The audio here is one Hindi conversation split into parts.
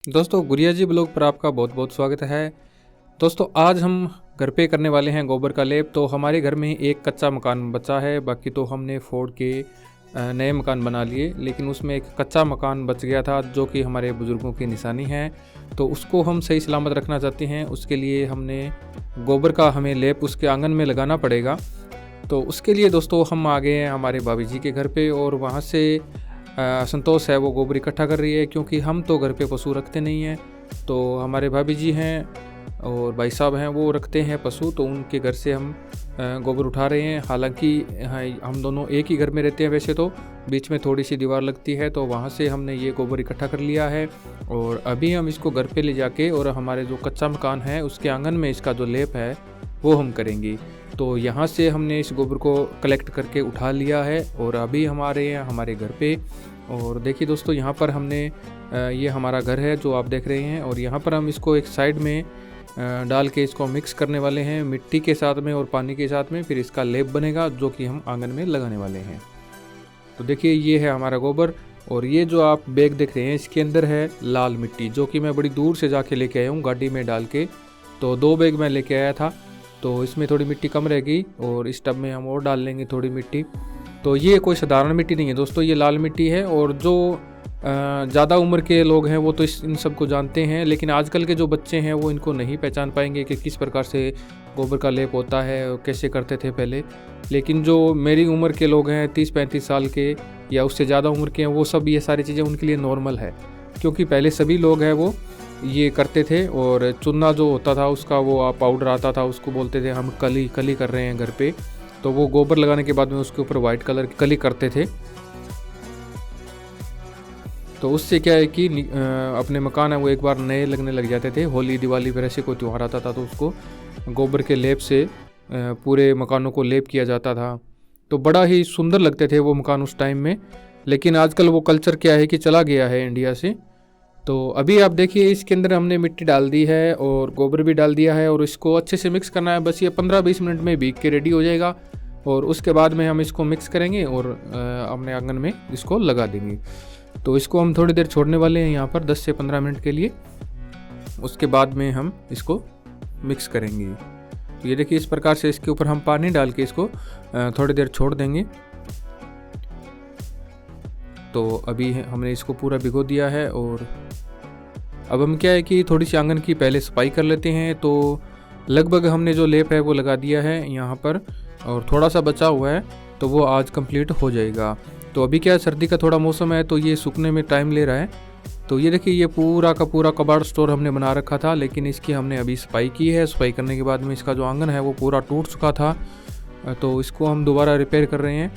दोस्तों गुड़िया जी ब्लॉग पर आपका बहुत बहुत स्वागत है। दोस्तों आज हम घर पे करने वाले हैं गोबर का लेप। तो हमारे घर में एक कच्चा मकान बचा है, बाकी तो हमने फोड़ के नए मकान बना लिए, लेकिन उसमें एक कच्चा मकान बच गया था जो कि हमारे बुज़ुर्गों की निशानी है। तो उसको हम सही सलामत रखना चाहते हैं। उसके लिए हमने गोबर का हमें लेप उसके आंगन में लगाना पड़ेगा। तो उसके लिए दोस्तों हम आ गए हैं हमारे भाभी जी के घर पे, और वहाँ से संतोष है वो गोबर इकट्ठा कर रही है, क्योंकि हम तो घर पे पशु रखते नहीं हैं। तो हमारे भाभी जी हैं और भाई साहब हैं वो रखते हैं पशु, तो उनके घर से हम गोबर उठा रहे हैं। हालांकि हम दोनों एक ही घर में रहते हैं, वैसे तो बीच में थोड़ी सी दीवार लगती है, तो वहाँ से हमने ये गोबर इकट्ठा कर लिया है। और अभी हम इसको घर पे ले जाके और हमारे जो कच्चा मकान है उसके आंगन में इसका जो लेप है वो हम करेंगे। तो यहाँ से हमने इस गोबर को कलेक्ट करके उठा लिया है और अभी हम आ रहे हैं हमारे घर पे। और देखिए दोस्तों, यहाँ पर हमने ये हमारा घर है जो आप देख रहे हैं, और यहाँ पर हम इसको एक साइड में डाल के इसको मिक्स करने वाले हैं मिट्टी के साथ में और पानी के साथ में। फिर इसका लेप बनेगा जो कि हम आंगन में लगाने वाले हैं। तो देखिए ये है हमारा गोबर, और ये जो आप बैग देख रहे हैं इसके अंदर है लाल मिट्टी, जो कि मैं बड़ी दूर से जाके लेके आया हूँ गाड़ी में डाल के। तो 2 बैग मैं लेके आया था, तो इसमें थोड़ी मिट्टी कम रहेगी और इस टब में हम और डाल लेंगे थोड़ी मिट्टी। तो ये कोई साधारण मिट्टी नहीं है दोस्तों, ये लाल मिट्टी है। और जो ज़्यादा उम्र के लोग हैं वो तो इन सब को जानते हैं, लेकिन आजकल के जो बच्चे हैं वो इनको नहीं पहचान पाएंगे कि किस प्रकार से गोबर का लेप होता है और कैसे करते थे पहले। लेकिन जो मेरी उम्र के लोग हैं 30-35 साल के या उससे ज़्यादा उम्र के हैं, वो सब ये सारी चीज़ें उनके लिए नॉर्मल है, क्योंकि पहले सभी लोग हैं वो ये करते थे। और चूना जो होता था उसका वो पाउडर आता था, उसको बोलते थे हम कली कर रहे हैं घर पे। तो वो गोबर लगाने के बाद में उसके ऊपर वाइट कलर की कली करते थे। तो उससे क्या है कि अपने मकान है वो एक बार नए लगने लग जाते थे। होली दिवाली पर ऐसे कोई त्यौहार आता था तो उसको गोबर के लेप से पूरे मकानों को लेप किया जाता था। तो बड़ा ही सुंदर लगते थे वो मकान उस टाइम में। लेकिन आजकल वो कल्चर क्या है कि चला गया है इंडिया से। तो अभी आप देखिए इसके अंदर हमने मिट्टी डाल दी है और गोबर भी डाल दिया है, और इसको अच्छे से मिक्स करना है। बस ये 15-20 मिनट में भीग के रेडी हो जाएगा, और उसके बाद में हम इसको मिक्स करेंगे और अपने आंगन में इसको लगा देंगे। तो इसको हम थोड़ी देर छोड़ने वाले हैं यहाँ पर 10 से 15 मिनट के लिए। उसके बाद में हम इसको मिक्स करेंगे। तो ये देखिए इस प्रकार से इसके ऊपर हम पानी डाल के इसको थोड़ी देर छोड़ देंगे। तो अभी हमने इसको पूरा भिगो दिया है, और अब हम क्या है कि थोड़ी सी आंगन की पहले सफाई कर लेते हैं। तो लगभग हमने जो लेप है वो लगा दिया है यहाँ पर, और थोड़ा सा बचा हुआ है तो वो आज कंप्लीट हो जाएगा। तो अभी क्या है, सर्दी का थोड़ा मौसम है तो ये सूखने में टाइम ले रहा है। तो ये देखिए ये पूरा का पूरा कबाड़ स्टोर हमने बना रखा था, लेकिन इसकी हमने अभी सफाई की है। सफाई करने के बाद में इसका जो आंगन है वो पूरा टूट चुका था, तो इसको हम दोबारा रिपेयर कर रहे हैं।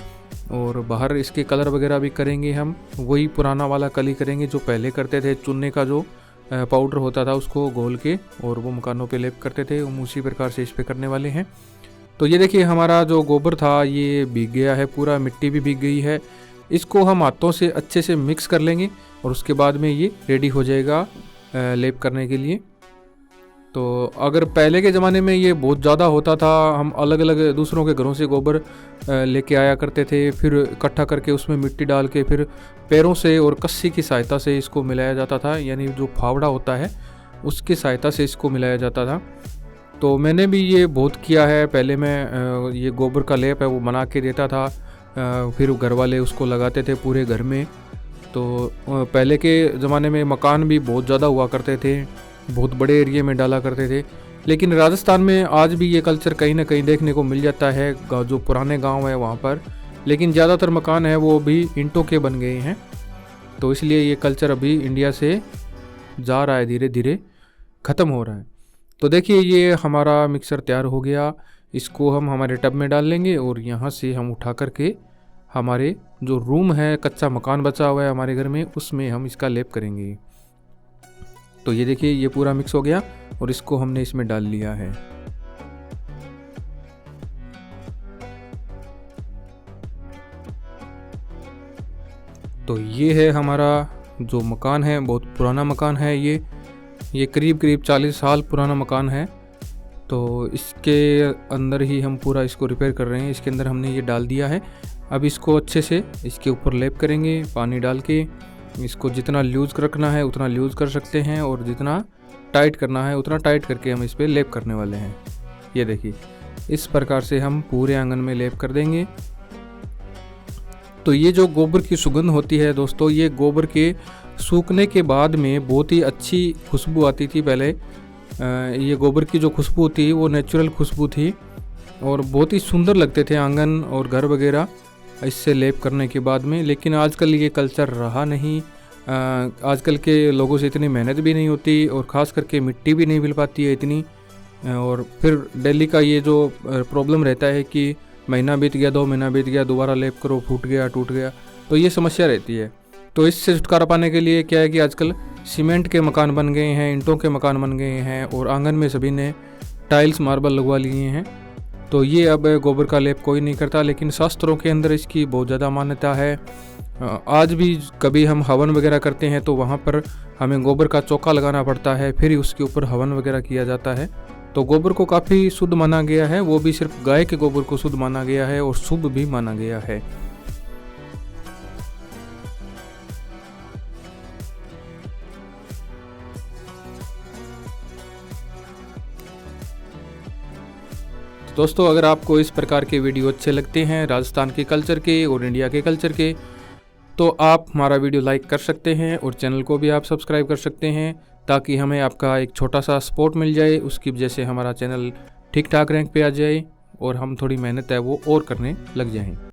और बाहर इसके कलर वगैरह भी करेंगे हम, वही पुराना वाला कली करेंगे जो पहले करते थे। चुनने का जो पाउडर होता था उसको घोल के और वो मकानों पे लेप करते थे, हम उसी प्रकार से इस पे करने वाले हैं। तो ये देखिए हमारा जो गोबर था ये भीग गया है पूरा, मिट्टी भी भीग गई है। इसको हम हाथों से अच्छे से मिक्स कर लेंगे और उसके बाद में ये रेडी हो जाएगा लेप करने के लिए। तो अगर पहले के ज़माने में ये बहुत ज़्यादा होता था, हम अलग अलग दूसरों के घरों से गोबर लेके आया करते थे, फिर इकट्ठा करके उसमें मिट्टी डाल के फिर पैरों से और कस्सी की सहायता से इसको मिलाया जाता था, यानी जो फावड़ा होता है उसकी सहायता से इसको मिलाया जाता था। तो मैंने भी ये बहुत किया है। पहले मैं ये गोबर का लेप है वो बना के देता था, फिर घर वाले उसको लगाते थे पूरे घर में। तो पहले के ज़माने में मकान भी बहुत ज़्यादा हुआ करते थे, बहुत बड़े एरिया में डाला करते थे। लेकिन राजस्थान में आज भी ये कल्चर कहीं ना कहीं देखने को मिल जाता है, जो पुराने गांव है वहाँ पर। लेकिन ज़्यादातर मकान है वो भी ईंटों के बन गए हैं, तो इसलिए ये कल्चर अभी इंडिया से जा रहा है, धीरे धीरे ख़त्म हो रहा है। तो देखिए ये हमारा मिक्सर तैयार हो गया। इसको हम हमारे टब में डाल लेंगे और यहाँ से हम उठा करके हमारे जो रूम है, कच्चा मकान बचा हुआ है हमारे घर में, उसमें हम इसका लेप करेंगे। तो ये देखिए ये पूरा मिक्स हो गया और इसको हमने इसमें डाल लिया है। तो ये है हमारा जो मकान है, बहुत पुराना मकान है ये करीब 40 साल पुराना मकान है। तो इसके अंदर ही हम पूरा इसको रिपेयर कर रहे हैं। इसके अंदर हमने ये डाल दिया है। अब इसको अच्छे से इसके ऊपर लेप करेंगे पानी डाल के, इसको जितना लूज़ रखना है उतना लूज़ कर सकते हैं और जितना टाइट करना है उतना टाइट करके हम इस पर लेप करने वाले हैं। ये देखिए, इस प्रकार से हम पूरे आंगन में लेप कर देंगे। तो ये जो गोबर की सुगंध होती है दोस्तों, ये गोबर के सूखने के बाद में बहुत ही अच्छी खुशबू आती थी। पहले ये गोबर की जो खुशबू थी वो नेचुरल खुशबू थी और बहुत ही सुंदर लगते थे आंगन और घर वगैरह इससे लेप करने के बाद में। लेकिन आजकल ये कल्चर रहा नहीं। आजकल के लोगों से इतनी मेहनत भी नहीं होती और ख़ास करके मिट्टी भी नहीं मिल पाती है इतनी। और फिर डेली का ये जो प्रॉब्लम रहता है कि महीना बीत गया, 2 महीना बीत गया, दोबारा लेप करो, फूट गया, टूट गया, तो ये समस्या रहती है। तो इससे छुटकारा पाने के लिए क्या है कि आजकल सीमेंट के मकान बन गए हैं, ईंटों के मकान बन गए हैं और आंगन में सभी ने टाइल्स मार्बल लगवा लिए हैं। तो ये अब गोबर का लेप कोई नहीं करता, लेकिन शास्त्रों के अंदर इसकी बहुत ज़्यादा मान्यता है। आज भी कभी हम हवन वगैरह करते हैं तो वहाँ पर हमें गोबर का चौका लगाना पड़ता है, फिर उसके ऊपर हवन वगैरह किया जाता है। तो गोबर को काफ़ी शुद्ध माना गया है, वो भी सिर्फ गाय के गोबर को शुद्ध माना गया है और शुभ भी माना गया है। दोस्तों, अगर आपको इस प्रकार के वीडियो अच्छे लगते हैं राजस्थान के कल्चर के और इंडिया के कल्चर के, तो आप हमारा वीडियो लाइक कर सकते हैं और चैनल को भी आप सब्सक्राइब कर सकते हैं, ताकि हमें आपका एक छोटा सा सपोर्ट मिल जाए। उसकी वजह से हमारा चैनल ठीक ठाक रैंक पे आ जाए और हम थोड़ी मेहनत है वो और करने लग जाएं।